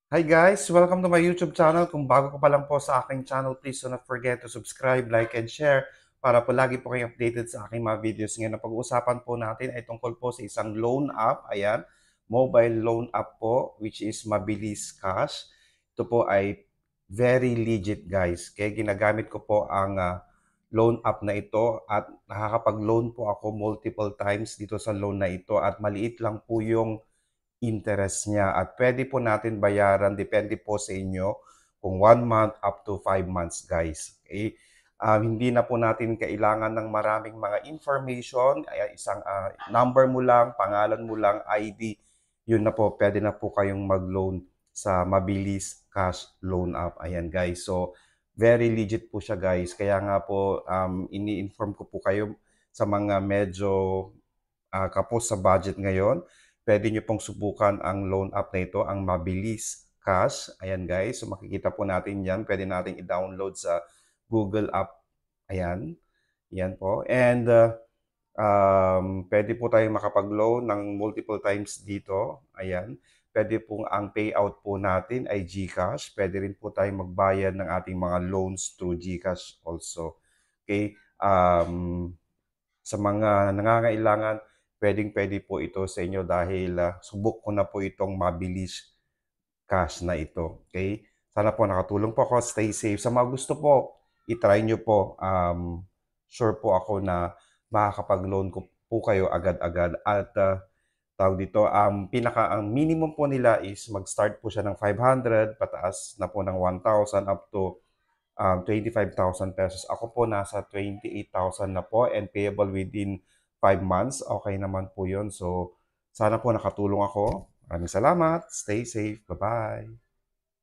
Hi guys! Welcome to my YouTube channel. Kung bago ka pa lang po sa aking channel, please do not forget to subscribe, like, and share para po lagi po kayong updated sa aking mga videos. Ngayon, na pag-uusapan po natin ay tungkol po sa isang loan app. Ayan, mobile loan app po, which is Mabilis Cash. Ito po ay very legit guys. Kaya ginagamit ko po ang loan app na ito at nakakapag-loan po ako multiple times dito sa loan na ito at maliit lang po yung interest niya at pwede po natin bayaran depende po sa inyo kung 1 month up to 5 months guys. Okay? Hindi na po natin kailangan ng maraming mga information, ay isang number mo lang, pangalan mo lang, ID, yun na po, pwede na po kayong mag-loan sa Mabilis Cash Loan App. Ayan guys, so very legit po siya guys. Kaya nga po, ini-inform ko po kayo sa mga medyo kapos sa budget ngayon, pwede nyo pong subukan ang loan app na ito, ang Mabilis Cash. Ayan guys, so makikita po natin yan. Pwede natin i-download sa Google App. Ayan, yan po. And pwede po tayong makapag-loan ng multiple times dito. Ayan. Pwede pong ang payout po natin ay GCash. Pwede rin po tayong magbayad ng ating mga loans through GCash also. Okay. Sa mga nangangailangan, pwedeng-pwede po ito sa inyo dahil subok ko na po itong Mabilis Cash na ito. Okay? Sana po nakatulong po ako. Stay safe. Sa mga gusto po, i-try nyo po. Sure po ako na makakapag-loan ko po kayo agad-agad. At tawag dito, ang minimum po nila is mag-start po siya ng 500, pataas na po ng 1,000 up to 25,000 pesos. Ako po nasa 28,000 na po and payable within 5 months. Okay naman po yun. So, sana po nakatulong ako. Maraming salamat. Stay safe. Bye-bye.